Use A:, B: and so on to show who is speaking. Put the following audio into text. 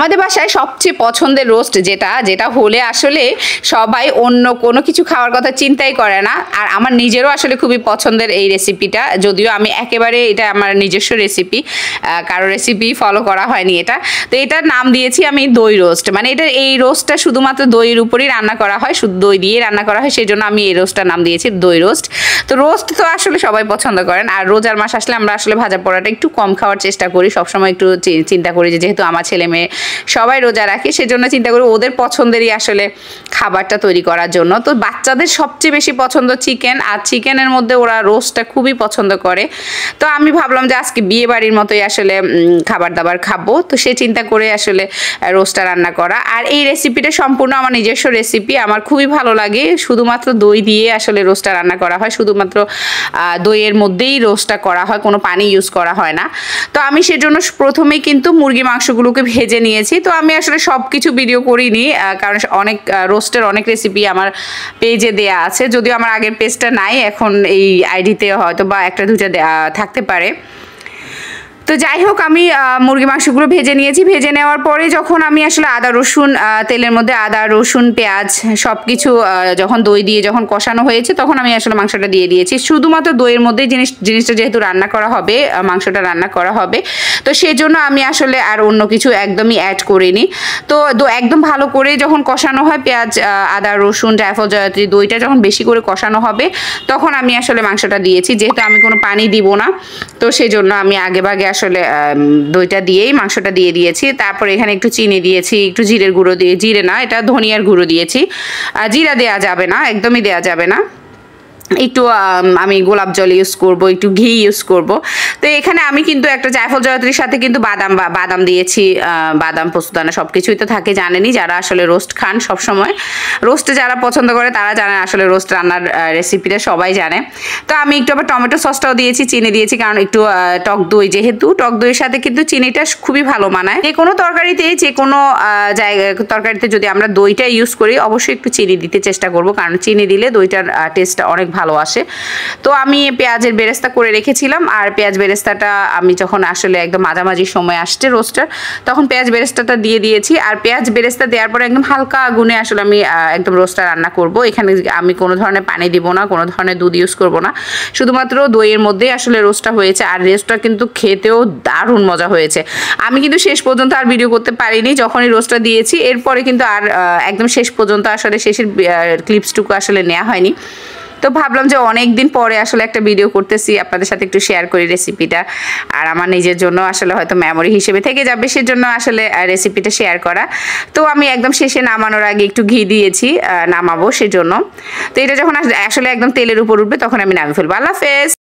A: আমাদের বাসায় সবচেয়ে পছন্দের রোস্ট যেটা হলে আসলে সবাই অন্য কোনো কিছু খাওয়ার কথা চিন্তাই করে না। আর আমার নিজেরও আসলে খুবই পছন্দের এই রেসিপিটা, যদিও আমি একেবারে এটা আমার নিজস্ব রেসিপি, কারো রেসিপি ফলো করা হয়নি এটা। তো এটার নাম দিয়েছি আমি দই রোস্ট। মানে এই রোস্টটা শুধুমাত্র দইয়ের উপরেই রান্না করা হয়, শুধু দই দিয়ে রান্না করা হয়, সেই জন্য আমি এই রোস্টটার নাম দিয়েছি দই রোস্ট। তো রোস্ট তো আসলে সবাই পছন্দ করেন, আর রোজার মাস আসলে আমরা আসলে ভাজা পোড়াটা একটু কম খাওয়ার চেষ্টা করি। সবসময় একটু চিন্তা করি যে যেহেতু আমার ছেলে মেয়ে সবাই রোজা রাখে, সেজন্য চিন্তা করি ওদের পছন্দেরই আসলে খাবারটা তৈরি করার জন্য। তো বাচ্চাদের সবচেয়ে বেশি পছন্দ চিকেন, আর চিকেনের মধ্যে ওরা রোস্টটা খুবই পছন্দ করে। তো আমি ভাবলাম যে আজকে বিয়ে বাড়ির মতোই আসলে খাবার দাবার খাবো, তো সে চিন্তা করে আসলে রোস্টটা রান্না করা। আর এই রেসিপিটা সম্পূর্ণ আমার নিজস্ব রেসিপি, আমার খুবই ভালো লাগে। শুধুমাত্র দই দিয়ে আসলে রোস্টটা রান্না করা হয়, শুধুমাত্র দইয়ের মধ্যেই রোস্টটা করা হয়, কোনো পানি ইউজ করা হয় না। তো আমি সেজন্য প্রথমেই কিন্তু মুরগি মাংসগুলোকে ভেজে নিয়েছি। তো আমি আসলে সব কিছু ভিডিও করিনি, কারণ অনেক রোস্টের অনেক রেসিপি আমার পেজে দেয়া আছে, যদিও আমার আগের পেজটা নাই, এখন এই আইডিতে হয়তো বা একটা দুইটা থাকতে পারে। তো যাই হোক, আমি মুরগি মাংসগুলো ভেজে নিয়েছি। ভেজে নেওয়ার পরে যখন আমি আসলে আদা রসুন, তেলের মধ্যে আদা রসুন পেঁয়াজ সব কিছু যখন দই দিয়ে যখন কষানো হয়েছে, তখন আমি আসলে মাংসটা দিয়ে দিয়েছি। শুধুমাত্র দইয়ের মধ্যেই জিনিসটা যেহেতু রান্না করা হবে, মাংসটা রান্না করা হবে, তো সেই জন্য আমি আসলে আর অন্য কিছু একদমই অ্যাড করিনি। তো একদম ভালো করে যখন কষানো হয়, পেঁয়াজ আদা রসুন জায়ফল জয়ত্রী দইটা যখন বেশি করে কষানো হবে, তখন আমি আসলে মাংসটা দিয়েছি। যেহেতু আমি কোনো পানি দিব না, তো সেই জন্য আমি আগে আসলে দইটা দিয়েই মাংসটা দিয়ে দিয়েছি। তারপর এখানে একটু চিনি দিয়েছি, একটু জিরের গুঁড়ো দিয়ে, জিরে না এটা ধনিয়ার গুঁড়ো দিয়েছি। জিরা দেওয়া যাবে না, একদমই দেওয়া যাবে না। একটু আমি গোলাপ জল ইউজ করব, একটু ঘি ইউজ করব। তো এখানে আমি কিন্তু একটা জায়ফল জয়ত্রীর সাথে কিন্তু বাদাম দিয়েছি, বাদাম পোস্তদানা সব কিছুই তো থাকে, জানেনই যারা আসলে রোস্ট খান সব সময়, রোস্ট যারা পছন্দ করে তারা জানে আসলে রোস্ট রান্নার রেসিপিটা সবাই জানে। তো আমি একটু আবার টমেটো সসটাও দিয়েছি, চিনি দিয়েছি, কারণ একটু টক দই, যেহেতু টক দইয়ের সাথে কিন্তু চিনিটা খুবই ভালো মানায়। যে কোনো তরকারিতে, যে কোনো তরকারিতে যদি আমরা দইটা ইউজ করি, অবশ্যই একটু চিনি দিতে চেষ্টা করব, কারণ চিনি দিলে দইটার টেস্টটা অনেক ভালো আসে। তো আমি পেঁয়াজের বেরেস্তা করে রেখেছিলাম, আর পেঁয়াজ বেরেস্তাটা আমি যখন আসলে একদম মাঝামাঝি সময় আসছে রোস্টার, তখন পেঁয়াজ বেরেস্তাটা দিয়ে দিয়েছি। আর পেঁয়াজ বেরেস্তা দেওয়ার পরে একদম হালকা আগুনে আসলে আমি একদম রোস্টার রান্না করব। এখানে আমি কোনো ধরনের পানি দিব না, কোনো ধরনের দুধ ইউজ করব না, শুধুমাত্র দইয়ের মধ্যেই আসলে রোস্টটা হয়েছে। আর রোস্টটা কিন্তু খেতেও দারুণ মজা হয়েছে। আমি কিন্তু শেষ পর্যন্ত আর ভিডিও করতে পারিনি, যখনই রোস্টটা দিয়েছি এরপরে কিন্তু আর একদম শেষ পর্যন্ত আসলে শেষের ক্লিপসটুকু আসলে নেওয়া হয়নি। তো ভাবলাম যে অনেক দিন পরে আসলে একটা ভিডিও করতেছি, আপনাদের সাথে একটু শেয়ার করি রেসিপিটা, আর আমার নিজের জন্য আসলে হয়তো মেমোরি হিসেবে থেকে যাবে, সেজন্য আসলে রেসিপিটা শেয়ার করা। তো আমি একদম শেষে নামানোর আগে একটু ঘি দিয়েছি, নামাবো সেজন্য। তো এটা যখন আসলে একদম তেলের উপর উঠবে, তখন আমি নামিয়ে ফেলবো। আল্লাহ হাফেজ।